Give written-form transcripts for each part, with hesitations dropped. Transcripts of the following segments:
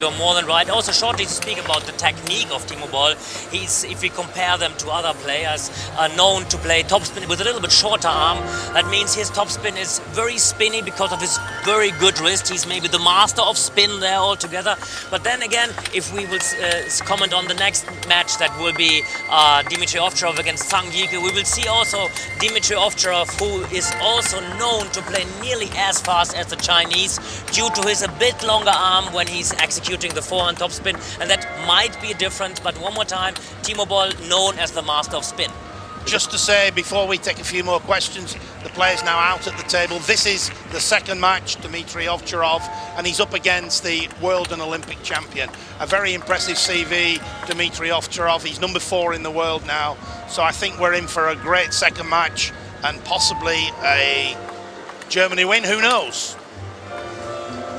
You're more than right. Also, shortly to speak about the technique of Timo Boll, if we compare them to other players, are known to play topspin with a little bit shorter arm. That means his topspin is very spinny because of his very good wrist. He's maybe the master of spin there altogether. But then again, if we will comment on the next match, that will be Dimitri Ovtcharov against Zhang Jike, we will see also Dimitri Ovtcharov, who is also known to play nearly as fast as the Chinese due to his a bit longer arm when he's executing the forehand topspin, and that might be a difference. But one more time, Timo Boll known as the master of spin. Just to say, before we take a few more questions, the player's now out at the table. This is the second match, Dimitri Ovtcharov, and he's up against the world and Olympic champion. A very impressive CV, Dimitri Ovtcharov. He's number 4 in the world now, so I think we're in for a great second match and possibly a Germany win, who knows?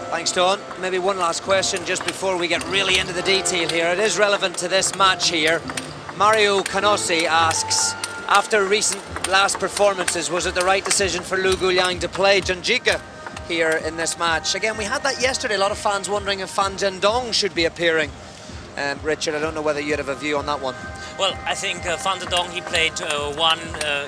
Thanks, Don. Maybe one last question just before we get really into the detail here. It is relevant to this match here. Mario Canossi asks, after recent last performances, was it the right decision for Lu Guliang to play Zhang Jike here in this match? Again, we had that yesterday. A lot of fans wondering if Fan Zhendong should be appearing. Richard, I don't know whether you'd have a view on that one. Well, I think Fan Zhendong, he played one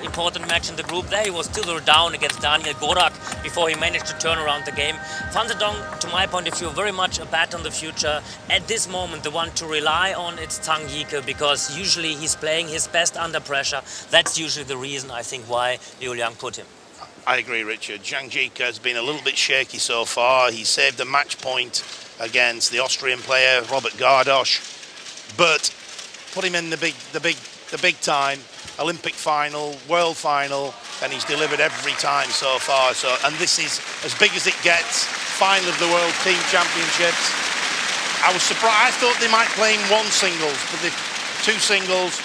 important match in the group there. He was still down against Daniel Gorak before he managed to turn around the game. Fan Zhendong, to my point of view, very much a bet on the future. At this moment, the one to rely on, it's Zhang Jike, because usually he's playing his best under pressure. That's usually the reason, I think, why Liu Liang put him. I agree, Richard. Zhang Jike has been a little bit shaky so far. He saved a match point against the Austrian player Robert Gardosh, but put him in the big time, Olympic final, world final, and he's delivered every time so far. So, and this is as big as it gets. Final of the World Team Championships. I was surprised. I thought they might play in one singles, but the 2 singles,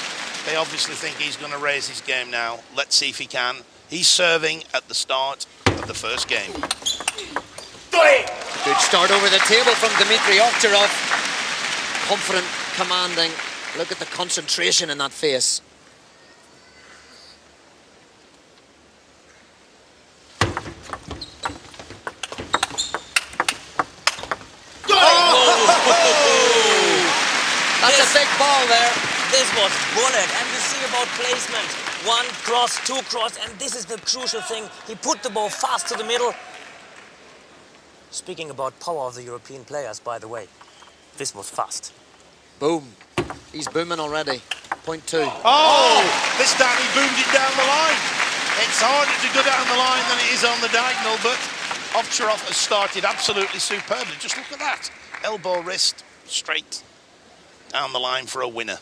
they obviously think he's going to raise his game now. Let's see if he can. He's serving at the start of the first game. Good start over the table from Dimitri Ovtcharov. Confident, commanding. Look at the concentration in that face. That's a big ball there. This was bullet, and you see about placement. 1 cross, 2 cross, and this is the crucial thing. He put the ball fast to the middle. Speaking about power of the European players, by the way, this was fast. Boom. He's booming already. Point 2. Oh! This time he boomed it down the line. It's harder to go down the line than it is on the diagonal, but Ovtcharov has started absolutely superbly. Just look at that. Elbow, wrist, straight down the line for a winner.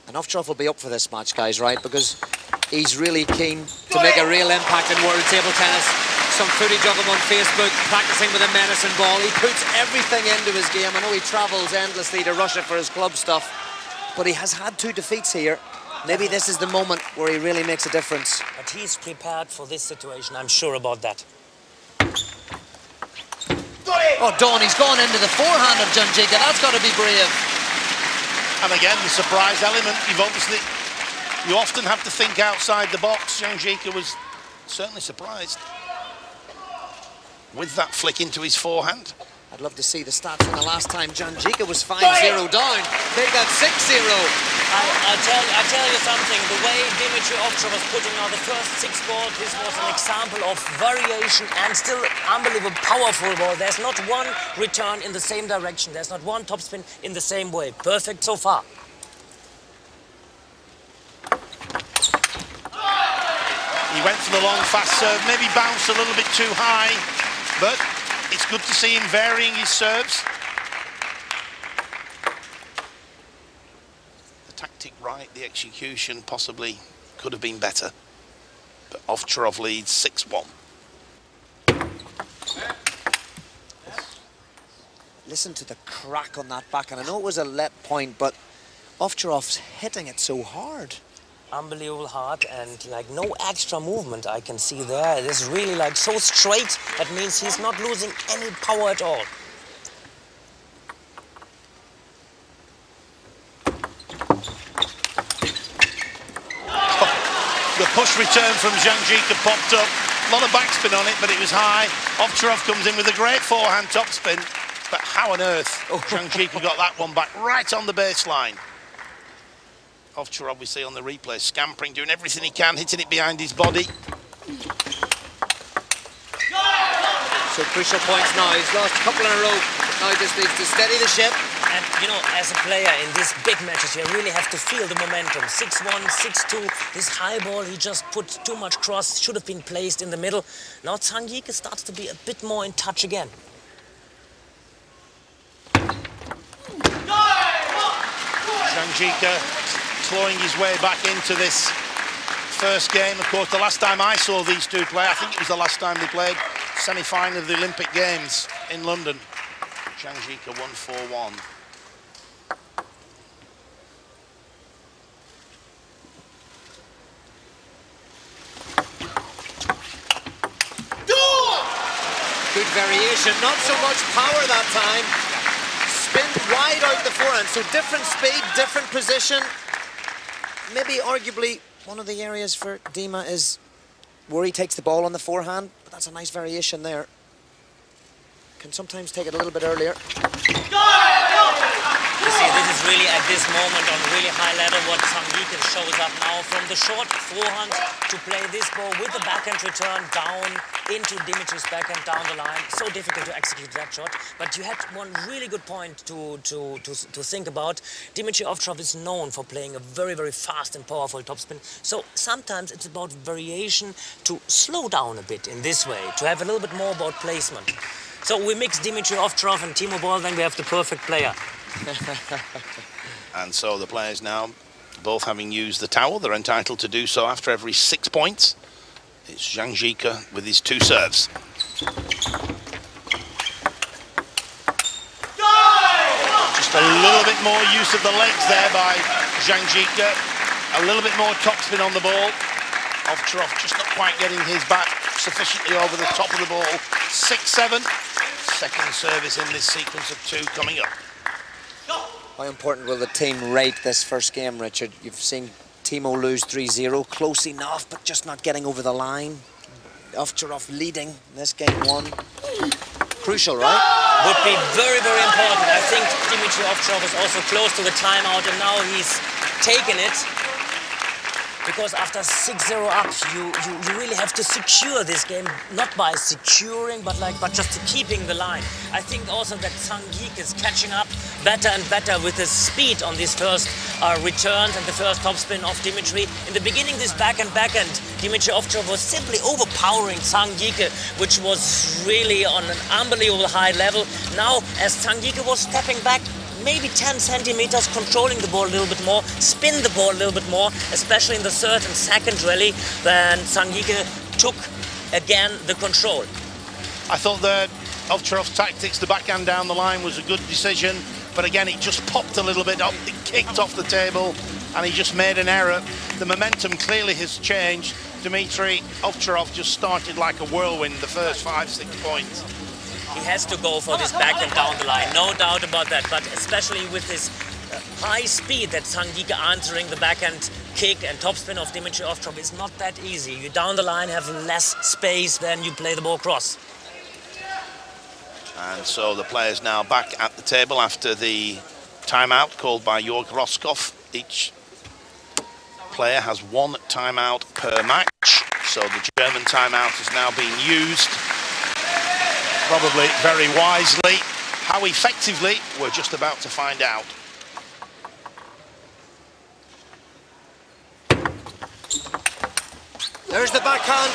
And Ovtcharov will be up for this match, guys, right? Because he's really keen to make a real impact in world table tennis. Some footage of him on Facebook, practicing with a medicine ball. He puts everything into his game. I know he travels endlessly to Russia for his club stuff, but he has had 2 defeats here. Maybe this is the moment where he really makes a difference. But he's prepared for this situation, I'm sure about that. Oh, Don, he's gone into the forehand of Zhang Jike. That's got to be brave. And again, the surprise element. You often have to think outside the box. Zhang Jike was certainly surprised with that flick into his forehand. I'd love to see the stats from the last time Zhang Jike was 5-0 down. They got 6-0. I tell you something, the way Dimitri Ovtcharov was putting out the first 6 balls, this was an example of variation and still unbelievable powerful ball. There's not one return in the same direction. There's not one topspin in the same way. Perfect so far. He went for the long fast serve, maybe bounced a little bit too high, but it's good to see him varying his serves. The tactic right, the execution possibly could have been better. But Ovtcharov leads 6-1. Listen to the crack on that back, and I know it was a let point, but Ovtcharov's hitting it so hard. Unbelievable hard, and like no extra movement I can see there. It is really like so straight. That means he's not losing any power at all. The push return from Zhang Jike popped up. A lot of backspin on it, but it was high. Ovtcharov comes in with a great forehand topspin. But how on earth Zhang Jike got that one back right on the baseline? Ovtcharov obviously on the replay, scampering, doing everything he can, hitting it behind his body. So crucial points now. He's lost a couple in a row. Now just needs to steady the ship. And, you know, as a player in these big matches, you really have to feel the momentum. 6-1, 6-2, this high ball, he just put too much cross, should have been placed in the middle. Now Zhang Jike starts to be a bit more in touch again. Zhang Jike clawing his way back into this first game. Of course, the last time I saw these two play, I think it was the last time they played, semi-final of the Olympic Games in London. Zhang Jike won 4-1. Good variation, not so much power that time. Spin wide out the forehand, so different speed, different position. Maybe arguably one of the areas for Dima is where he takes the ball on the forehand, but that's a nice variation there. Can sometimes take it a little bit earlier. You see, this is really at this moment on really high level what Zhang Jike shows up now from the short forehand to play this ball with the backhand return down into Dimitri's backhand down the line. So difficult to execute that shot. But you had one really good point to think about. Dimitri Ovtcharov is known for playing a very, very fast and powerful topspin. So sometimes it's about variation to slow down a bit in this way, to have a little bit more about placement. So we mix Dimitri Ovtcharov and Timo Boll, then we have the perfect player. And so the players now, both having used the towel, they're entitled to do so after every 6 points. It's Zhang Jike with his 2 serves. Just a little bit more use of the legs there by Zhang Jike. A little bit more topspin on the ball. Ovtcharov just not quite getting his back sufficiently over the top of the ball. 6-7. Second service in this sequence of 2 coming up. How important will the team rate this first game, Richard? You've seen Timo lose 3-0, close enough, but just not getting over the line. Ovtcharov leading this game 1. Crucial, right? Would be very, very important. I think Dimitri Ovtcharov is also close to the timeout, and now he's taken it. Because after 6-0 up, you really have to secure this game, not by securing, but just keeping the line. I think also that Zhang Jike is catching up better and better with his speed on these first returns and the first topspin of Dimitri. In the beginning, this backhand, Dimitri Ovtcharov was simply overpowering Zhang Jike, which was really on an unbelievable high level. Now, as Zhang Jike was stepping back, maybe 10 centimeters, controlling the ball a little bit more, spin the ball a little bit more, especially in the third and second rally, then Zhang Jike took again the control. I thought the Ovtcharov's tactics, the backhand down the line, was a good decision, but again it just popped a little bit up, it kicked off the table, and he just made an error. The momentum clearly has changed. Dimitri Ovtcharov just started like a whirlwind the first 5-6 points. He has to go for this backhand down the line, no doubt about that, but especially with this high speed that Zhang Jike answering the backhand kick and topspin of Dimitri Ovtcharov is not that easy. You down the line have less space than you play the ball cross. And so the players now back at the table after the timeout called by Jörg Roskopf. Each player has 1 timeout per match, so the German timeout is now being used. Probably very wisely. How effectively, we're just about to find out. There's the backhand.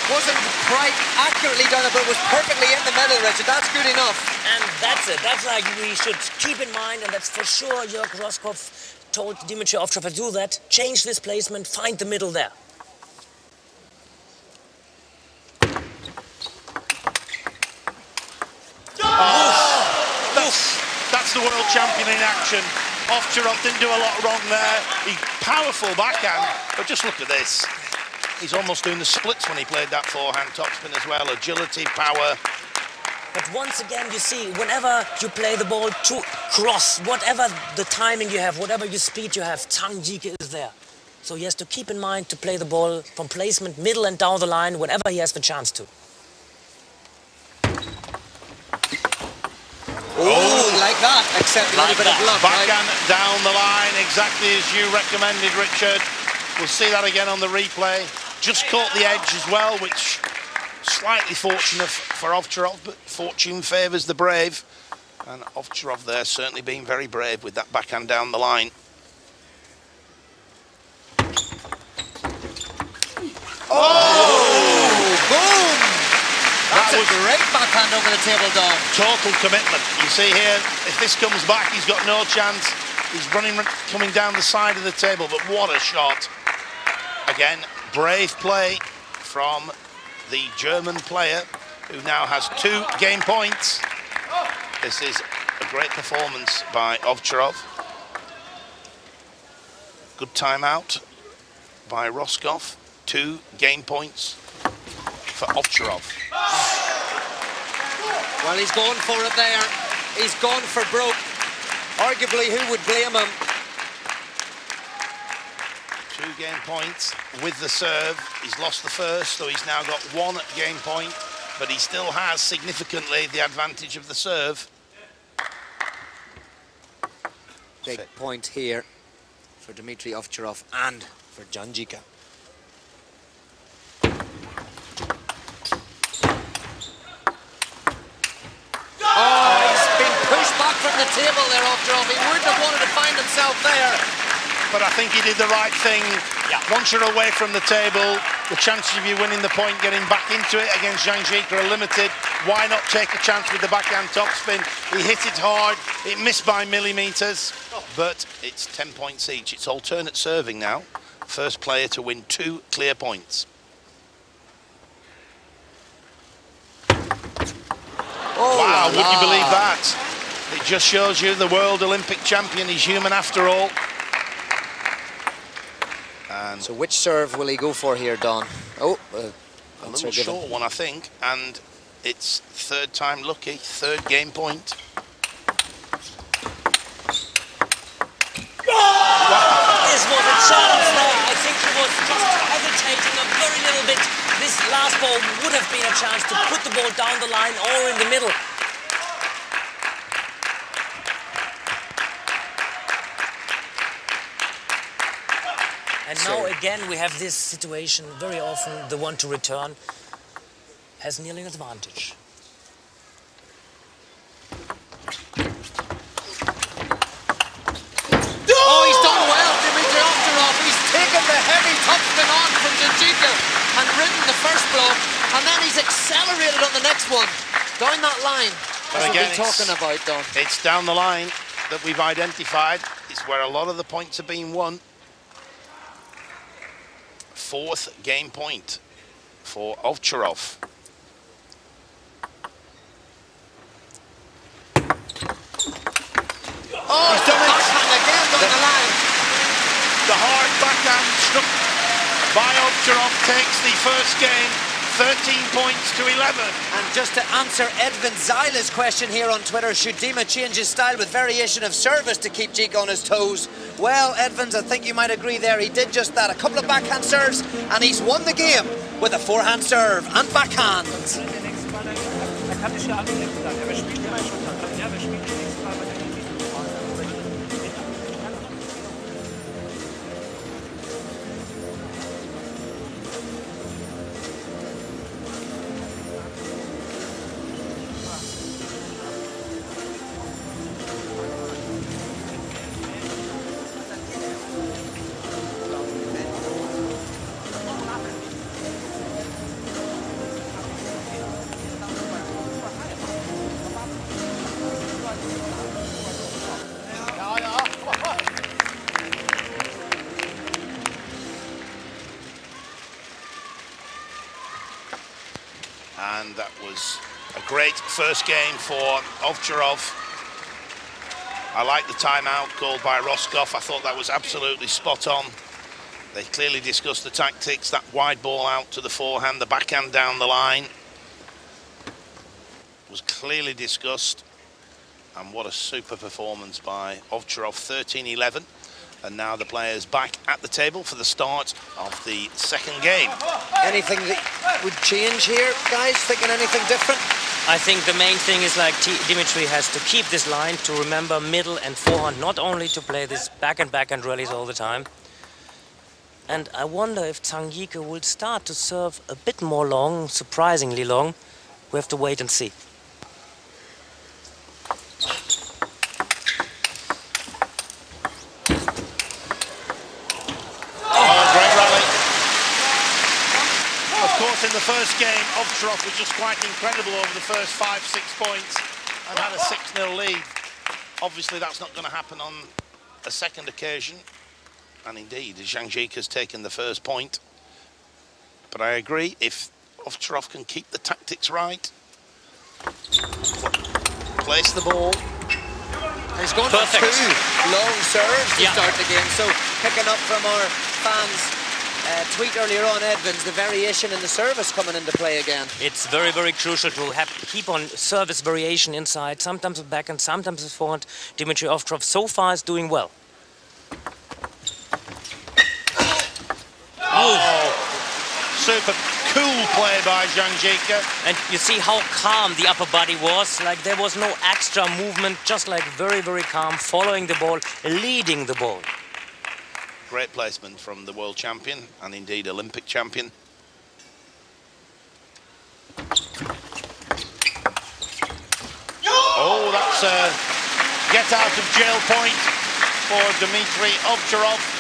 Wasn't quite accurately done, but it was perfectly in the middle, Richard. That's good enough. And that's it. That's like we should keep in mind, and that's for sure Jörg Roskopf told Dimitri Ovtcharov to do that. Change this placement, find the middle there. That's the world champion in action. Ovtcharov didn't do a lot wrong there. Powerful backhand, but just look at this. He's almost doing the splits when he played that forehand topspin as well. Agility, power. But once again, you see, whenever you play the ball to cross, whatever the timing you have, whatever your speed you have, Zhang Jike is there. So he has to keep in mind to play the ball from placement, middle and down the line, whenever he has the chance to. Oh, like that, except a little bit of luck. Backhand down the line, exactly as you recommended, Richard. We'll see that again on the replay. Just caught the edge as well, which slightly fortunate for Ovcharov, but fortune favours the brave. And Ovcharov there certainly being very brave with that backhand down the line. Oh, boom! That's a great backhand over the table, Don. Total commitment. You see here, if this comes back, he's got no chance. He's coming down the side of the table, but what a shot. Again, brave play from the German player, who now has 2 game points. This is a great performance by Ovcharov. Good timeout by Roscoff. 2 game points for Ovcharov. Well, he's going for it there. He's gone for broke. Arguably, who would blame him? 2 game points with the serve. He's lost the first, so he's now got 1 game point, but he still has significantly the advantage of the serve. Big point here for Dimitri Ovcharov and for Janjica. Oh, he's been pushed back from the table there, Ovcharov. He wouldn't have wanted to find himself there. But I think he did the right thing. Once you're away from the table, the chances of you winning the point, getting back into it against Janjica are limited. Why not take a chance with the backhand topspin? He hit it hard. It missed by millimetres, but it's 10 points each. It's alternate serving now. First player to win 2 clear points. Oh, wow, would you believe that? It just shows you the world Olympic champion is human after all. And so which serve will he go for here, Don? Oh, a little short one, I think, and it's 3rd time lucky, 3rd game point. This was a chance there. I think he was just hesitating a very little bit. This last ball would have been a chance to put the ball down the line or in the middle. And now again we have this situation. Very often the one to return has nearly an advantage. Oh, he's done well, Dimitri Ovcharov. He's taken the heavy topspin on from Janjica and ridden the first block, and then he's accelerated on the next one. Down that line. That's what we're talking about, Don. It's down the line that we've identified. It's where a lot of the points are being won. 4th game point for Ovcharov. Oh, he's done it again down the line. The hard backhand struck by Ovcharov takes the first game, 13 points to 11. And just to answer Edvin Zyla's question here on Twitter, should Dima change his style with variation of service to keep Jake on his toes? Well, Edvins, I think you might agree there. He did just that. A couple of backhand serves, and he's won the game with a forehand serve and backhand. And that was a great first game for Ovcharov. I like the timeout called by Roscoff. I thought that was absolutely spot on. They clearly discussed the tactics, that wide ball out to the forehand, the backhand down the line was clearly discussed. And what a super performance by Ovcharov, 13-11. And now the players back at the table for the start of the second game. Anything that would change here, guys? Thinking anything different? I think the main thing is like Dimitri has to keep this line, to remember middle and forehand, not only to play this backhand rallies all the time. And I wonder if Zhang Yike will start to serve a bit more long, surprisingly long. We have to wait and see. In the first game, Opcharof was just quite incredible over the first 5-6 points and had a 6-0 lead. Obviously, that's not going to happen on a second occasion. And indeed, Zhang Yike has taken the first point. But I agree, if Opcharof can keep the tactics right, place the ball. He's going for 2 long serves to start the game. So, picking up from our fans' tweet earlier on, Edmonds, the variation in the service coming into play again. It's very, very crucial to keep on service variation inside, sometimes with backhand, sometimes with forehand. Dimitri Opcharof so far is doing well. Super cool play by Zhang Yike. And you see how calm the upper body was. Like there was no extra movement, just like very, very calm, following the ball, leading the ball. Great placement from the world champion and indeed Olympic champion. Oh, that's a get out of jail point for Dimitri Opcharof.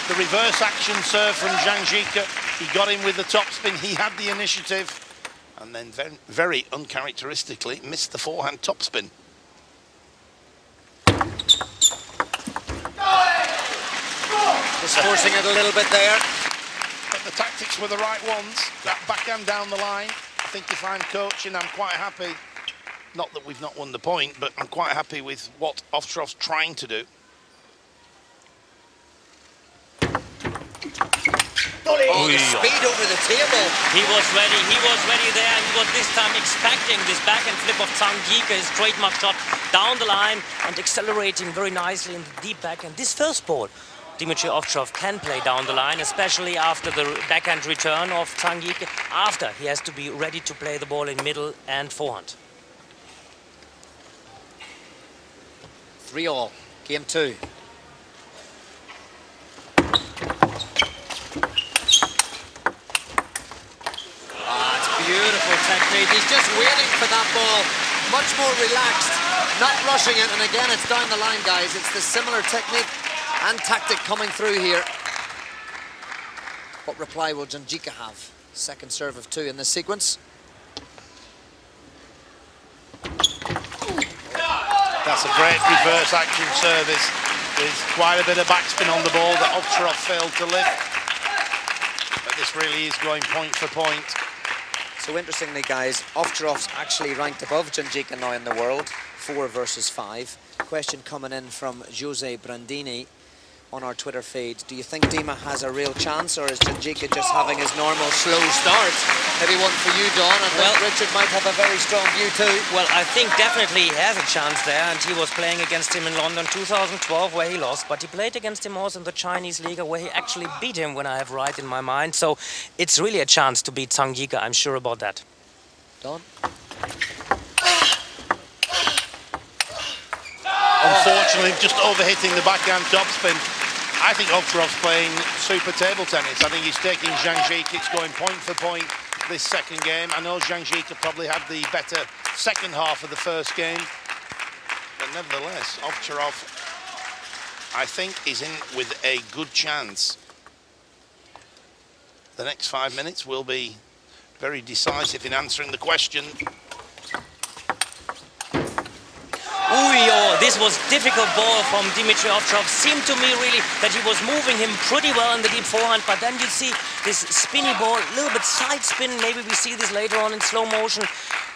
The reverse action serve from Zhang Yike. He got him with the topspin. He had the initiative and then very uncharacteristically missed the forehand topspin. Just forcing it a little bit there. But the tactics were the right ones. That backhand down the line. I think if I'm coaching, I'm quite happy. Not that we've not won the point, but I'm quite happy with what Opcharof's trying to do. Oh, the speed over the table. He was ready there. He was this time expecting this backhand flip of Zhang Yike, his trademark shot down the line and accelerating very nicely in the deep backhand. This first ball, Dimitri Opcharof can play down the line, especially after the backhand return of Zhang Yike. After, he has to be ready to play the ball in middle and forehand. 3-all, game 2. Beautiful technique. He's just waiting for that ball, much more relaxed, not rushing it. And again, it's down the line, guys. It's the similar technique and tactic coming through here. What reply will Zhang Yike have? Second serve of 2 in this sequence. That's a great reverse action service. There's quite a bit of backspin on the ball that Opcharof failed to lift. But this really is going point for point. So interestingly, guys, Opcharof's actually ranked above Zhang Yike now in the world, 4 versus 5. Question coming in from Jose Brandini on our Twitter feed. Do you think Dima has a real chance, or is Zhang Yike just having his normal slow start? Maybe one for you, Don. I think Richard might have a very strong view too. Well, I think definitely he has a chance there, and he was playing against him in London 2012 where he lost, but he played against him also in the Chinese Liga where he actually beat him, when I have right in my mind. So it's really a chance to beat Zhang Yike, I'm sure about that. Don? Unfortunately, just overhitting the backhand topspin. I think Opcharof's playing super table tennis. I think he's taking Zhang Yike. It's going point for point this second game. I know Zhang Yike probably had the better second half of the first game. But nevertheless, Opcharof, I think, is in with a good chance. The next 5 minutes will be very decisive in answering the question. Oh, this was difficult ball from Dimitri Opcharof. Seemed to me really that he was moving him pretty well in the deep forehand, but then you see this spinny ball, a little bit side spin. Maybe we see this later on in slow motion.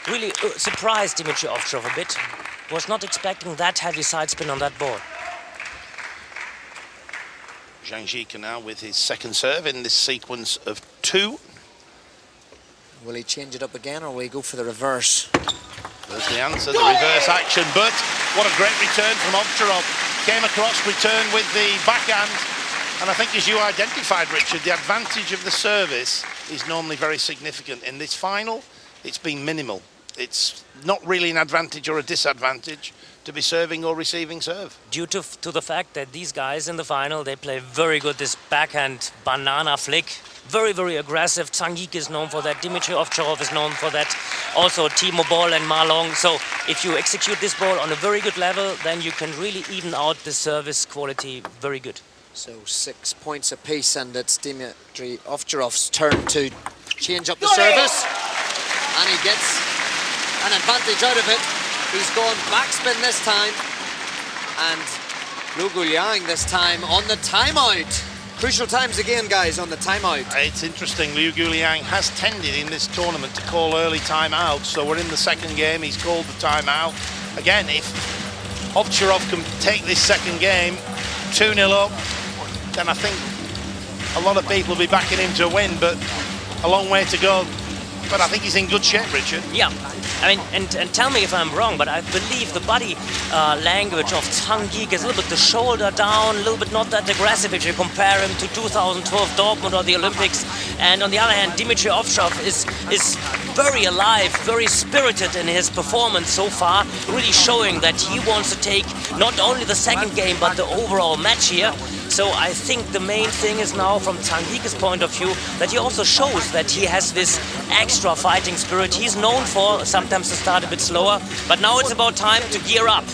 Really surprised Dimitri Opcharof a bit. Was not expecting that heavy side spin on that ball. Zhang Yike now with his second serve in this sequence of 2. Will he change it up again, or will he go for the reverse? There's the answer, the reverse action, but what a great return from Opcharof. Came across, returned with the backhand, and I think as you identified, Richard, the advantage of the service is normally very significant. In this final, it's been minimal. it's not really an advantage or a disadvantage to be serving or receiving serve. Due to the fact that these guys in the final, they play very good this backhand banana flick. Very, very aggressive. Zhang Yike is known for that. Dimitri Ovtcharov is known for that. Also Timo Boll and Ma Long. So if you execute this ball on a very good level, then you can really even out the service quality very good. So 6 points apiece, and it's Dimitri Ovtcharov's turn to change up the service. And he gets an advantage out of it. He's gone backspin this time. And Liu Guliang this time on the timeout. Crucial times again, guys, on the timeout. It's interesting, Liu Guliang has tended in this tournament to call early timeouts, so we're in the second game, he's called the timeout. Again, if Ovtcharov can take this second game 2-0 up, then I think a lot of people will be backing him to win, but a long way to go. But I think he's in good shape, Richard. Yeah, I mean, and tell me if I'm wrong, but I believe the body language of Zhang Yike is a little bit the shoulder down, a little bit not that aggressive if you compare him to 2012 Dortmund or the Olympics. And on the other hand, Dimitri Ovtcharov is very alive, very spirited in his performance so far, really showing that he wants to take not only the second game, but the overall match here. So I think the main thing is now, from Zhang Yike's point of view, that he also shows that he has this extra fighting spirit. He's known for sometimes to start a bit slower, but now it's about time to gear up.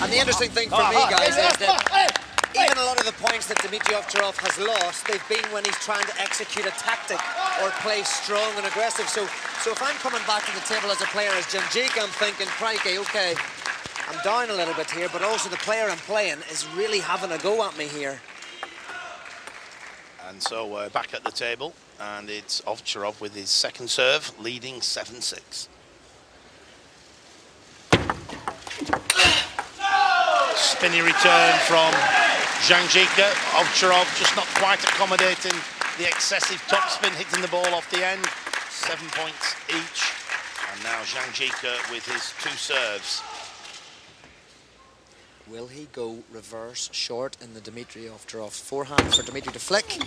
And the interesting thing for me, guys, is that even a lot of the points that Dimitri Ovtcharov has lost, they've been when he's trying to execute a tactic or play strong and aggressive. So if I'm coming back to the table as a player as Zhang Yike, I'm thinking, crikey, okay, I'm down a little bit here, but also the player I'm playing is really having a go at me here. And so we're back at the table, and it's Ovtcharov with his second serve, leading 7-6. Spinny return from Zhang Yike. Ovtcharov just not quite accommodating the excessive topspin, hitting the ball off the end. 7 points each. And now Zhang Yike with his two serves. Will he go reverse short in the Dimitri Ovtcharov forehand for Dimitri to flick? He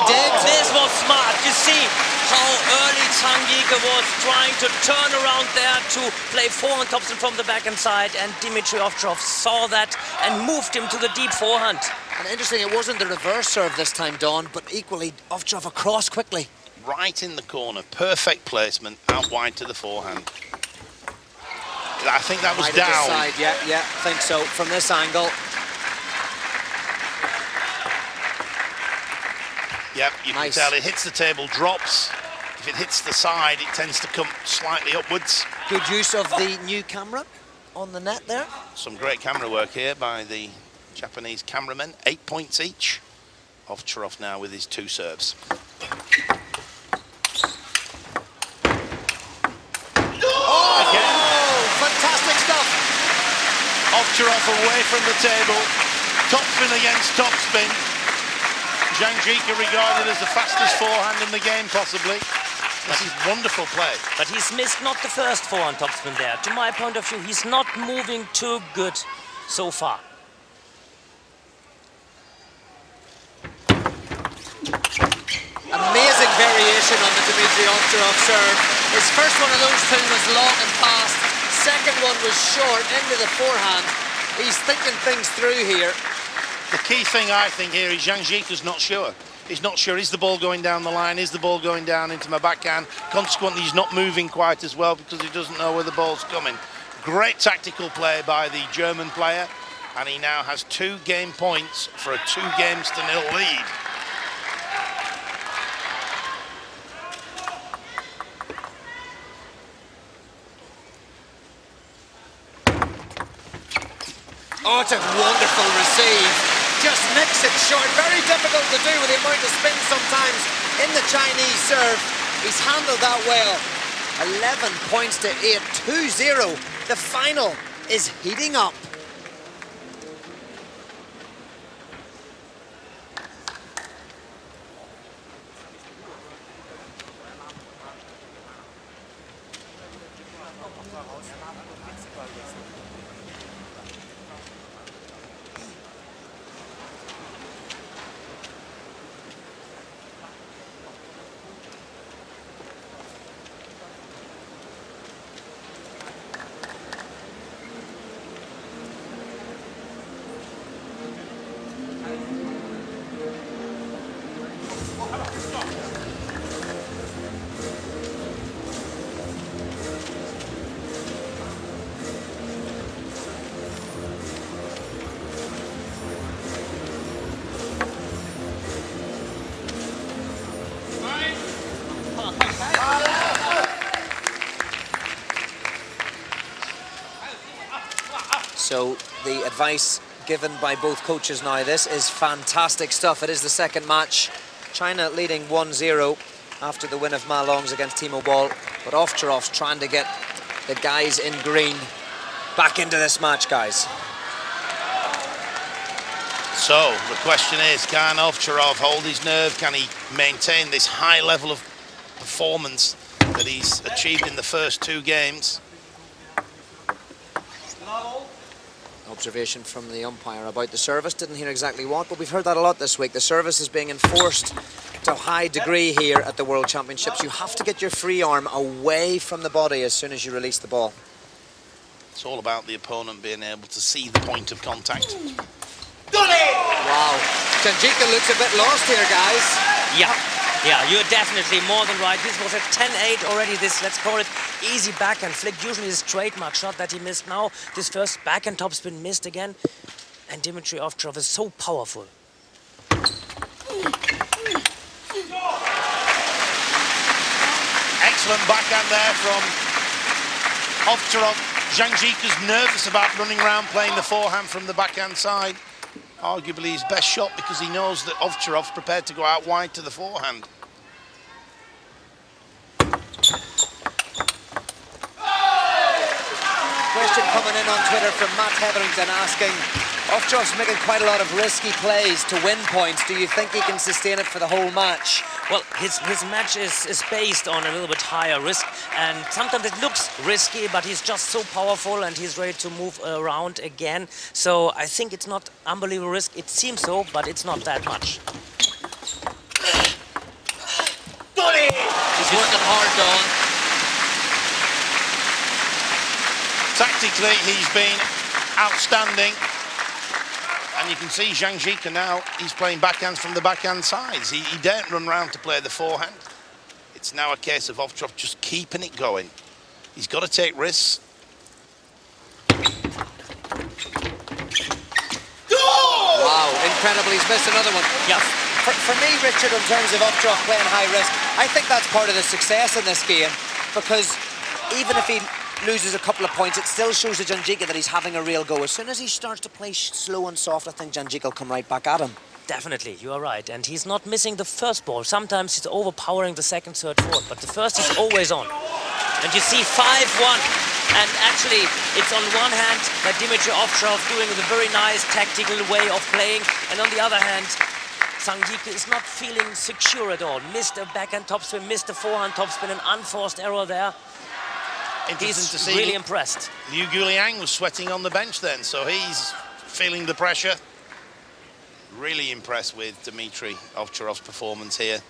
did! This was smart. You see how early Zhang Yike was trying to turn around there to play forehand topspin from the backhand side, and Dimitri Ovtcharov saw that and moved him to the deep forehand. And interesting, it wasn't the reverse serve this time, Don, but equally Ovtcharov across quickly. Right in the corner, perfect placement, out wide to the forehand. I think that was right down. Side. Yeah, I think so, from this angle. Yep, you can tell it hits the table, drops. If it hits the side, it tends to come slightly upwards. Good use of the new camera on the net there. Some great camera work here by the Japanese cameramen. 8 points each. Ovtcharov now with his two serves. Fantastic stuff. Ovtcharov away from the table. Topspin against topspin. Zhang Yike regarded as the fastest forehand in the game, possibly. This is wonderful play. But he's missed not the first forehand topspin there. To my point of view, he's not moving too good so far. Amazing variation on the Dimitri Ovtcharov serve. His first one of those two was long and fast. Second one was short into the forehand. He's thinking things through here. The key thing I think here is Zhang Yike is not sure. He's not sure, is the ball going down the line? Is the ball going down into my backhand? Consequently, he's not moving quite as well because he doesn't know where the ball's coming. Great tactical play by the German player, and he now has 2 game points for a 2-0 lead. Oh, it's a wonderful receive. Just nicks it short. Very difficult to do with the amount of spin sometimes in the Chinese serve. He's handled that well. 11 points to 8, 2-0. The final is heating up. So the advice given by both coaches now, this is fantastic stuff. It is the second match. China leading 1-0 after the win of Ma Long's against Timo Boll. But Ovcharov's trying to get the guys in green back into this match, guys. So the question is, can Ovcharov hold his nerve? Can he maintain this high level of performance that he's achieved in the first two games? Observation from the umpire about the service. Didn't hear exactly what, but we've heard that a lot this week. The service is being enforced to a high degree here at the World Championships. You have to get your free arm away from the body as soon as you release the ball. It's all about the opponent being able to see the point of contact. Wow. Janjika looks a bit lost here, guys. Yeah, you're definitely more than right. This was a 10-8 already, this, let's call it, easy backhand flick. Usually this trademark shot that he missed now. This first backhand topspin missed again. And Dimitri Ovcharov is so powerful. Excellent backhand there from Ovcharov. Janjika's nervous about running around playing the forehand from the backhand side. Arguably his best shot because he knows that Ovcharov's prepared to go out wide to the forehand. Question coming in on Twitter from Matt Hetherington asking, Ovcharov's making quite a lot of risky plays to win points. Do you think he can sustain it for the whole match? Well, his match is based on a little bit higher risk, and sometimes it looks risky, but he's just so powerful and he's ready to move around again. So I think it's not unbelievable risk. It seems so, but it's not that much. He's working hard, Don. Tactically, he's been outstanding. And you can see Janjika now, he's playing backhands from the backhand sides. He daren't run around to play the forehand. It's now a case of Ovcharov just keeping it going. He's got to take risks. Wow, incredible. He's missed another one. Yeah. For me, Richard, in terms of Ovcharov playing high risk, I think that's part of the success in this game, because even if he loses a couple of points, it still shows to Janjika that he's having a real go. As soon as he starts to play slow and soft, I think Janjika will come right back at him. Definitely, you are right. And he's not missing the first ball. Sometimes he's overpowering the second, third, fourth, but the first he's always on. And you see 5-1. And actually, it's on one hand that Dimitri Ovcharov doing a very nice tactical way of playing. And on the other hand, Janjika is not feeling secure at all. Missed a backhand topspin, missed a forehand topspin, an unforced error there. He's To see really impressed. Liu Guliang was sweating on the bench then, so he's feeling the pressure. Really impressed with Dimitri Ovcharov's performance here.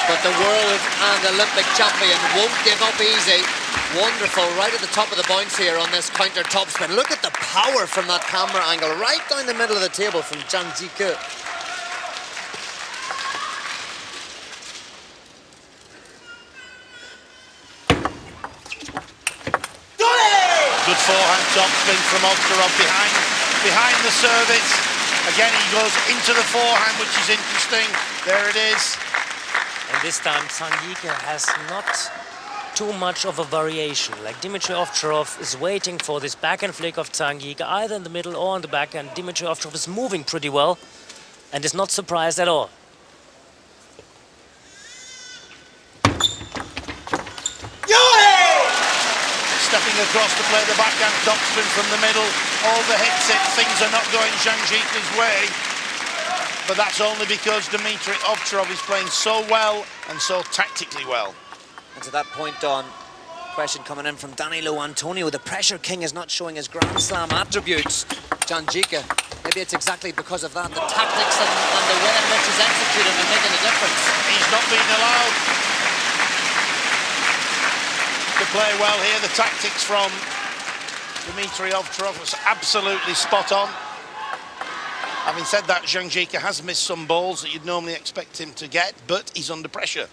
But the world and Olympic champion won't give up easy. Wonderful, right at the top of the bounce here on this counter topspin. Look at the power from that camera angle, right down the middle of the table from Janjika. Good forehand topspin from Ovcharov behind the service. Again, he goes into the forehand, which is interesting. There it is. And this time, Janjika has not too much of a variation. Like Dimitri Ovcharov is waiting for this backhand flick of Janjika, either in the middle or on the backhand. Dimitri Ovcharov is moving pretty well and is not surprised at all. Stepping across to play the backhand topspin from the middle. Overhits it. Things are not going Janjika's way. But that's only because Dimitri Ovcharov is playing so well and so tactically well. And to that point, Don, question coming in from Danilo Antonio. The pressure king is not showing his Grand Slam attributes. Janjika, maybe it's exactly because of that. The tactics and the way in which he's executed are making a difference. He's not being allowed to play well here. The tactics from Dimitri Ovcharov was absolutely spot on. Having said that, Janjika has missed some balls that you'd normally expect him to get, but he's under pressure.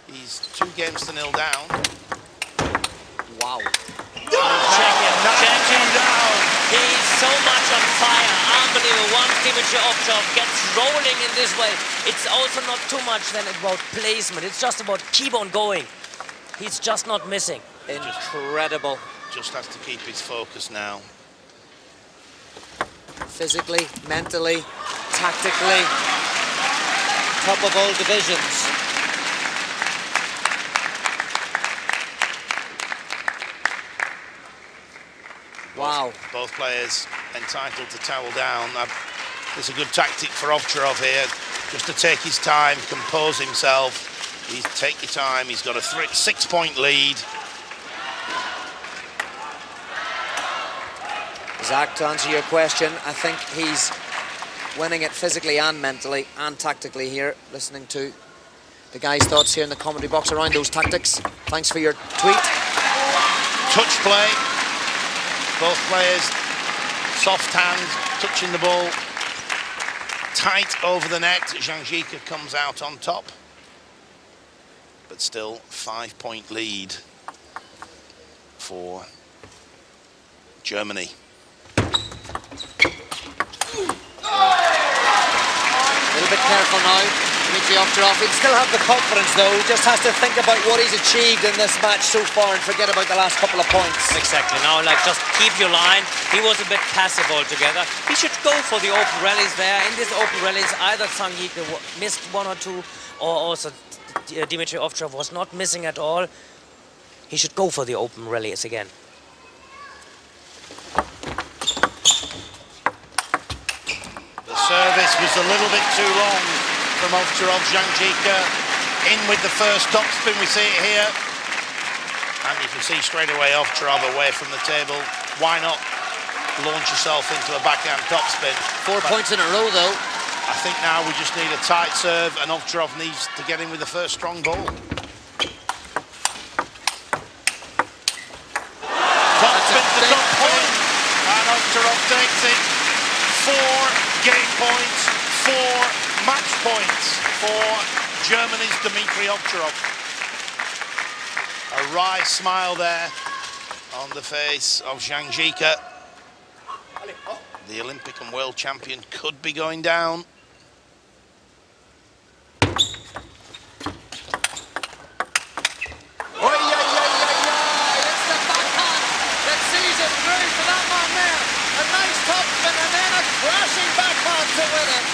He's 2-0 down. Wow. Check him down. He's so much on fire. Unbelievable. Once Dimitri Ovcharov gets rolling in this way, it's also not too much then about placement. It's just about keep on going. He's just not missing. Incredible. Just has to keep his focus now. Physically, mentally, tactically, top of all divisions. Wow. Both players entitled to towel down. It's a good tactic for Ovcharov here, just to take his time, compose himself. Take your time. He's got a 6-point lead. Zach, to answer your question, I think he's winning it physically and mentally and tactically here, listening to the guys' thoughts here in the commentary box around those tactics. Thanks for your tweet. Touch play. Both players, soft hands, touching the ball. Tight over the net. Zhang Jike comes out on top. But still, 5-point lead for Germany. A little bit careful now, Dimitri Ovcharov. He'll still have the confidence though, he just has to think about what he's achieved in this match so far and forget about the last couple of points. Exactly, now like just keep your line. He was a bit passive altogether. He should go for the open rallies there. In these open rallies, either Zhang Jike missed one or two, or also Dimitri Ovcharov was not missing at all. He should go for the open rallies again. The service was a little bit too long from Ovcharov. Zhang Jike in with the first topspin, we see it here. And you can see straight away Ovcharov away from the table. Why not launch yourself into a backhand topspin? 4 points in a row though. I think now we just need a tight serve, and Ovcharov needs to get in with the first strong ball. Topspin to top point, and Ovcharov takes it. 4 game points, 4 match points for Germany's Dimitri Ovcharov. A wry smile there on the face of Zhang Jike. The Olympic and world champion could be going down. It's the backhand that sees it through for that man there. A nice topspin and then a crashing backhand to win it.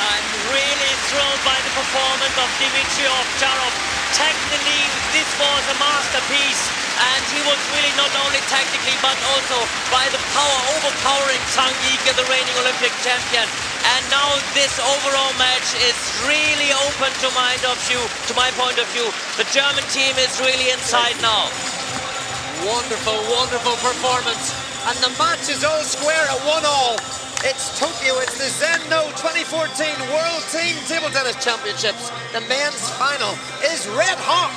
I'm really thrilled by the performance of Dimitri Ovcharov. Technically, this was a masterpiece, and he was really not only technically but also by the power overpowering Zhang Jike, the reigning Olympic champion. And now this overall match is really open to my point of view. The German team is really inside now. Wonderful, wonderful performance. And the match is all square at 1-1. It's Tokyo, it's the Zenno 2014 World Team Table Tennis Championships. The men's final is red hot.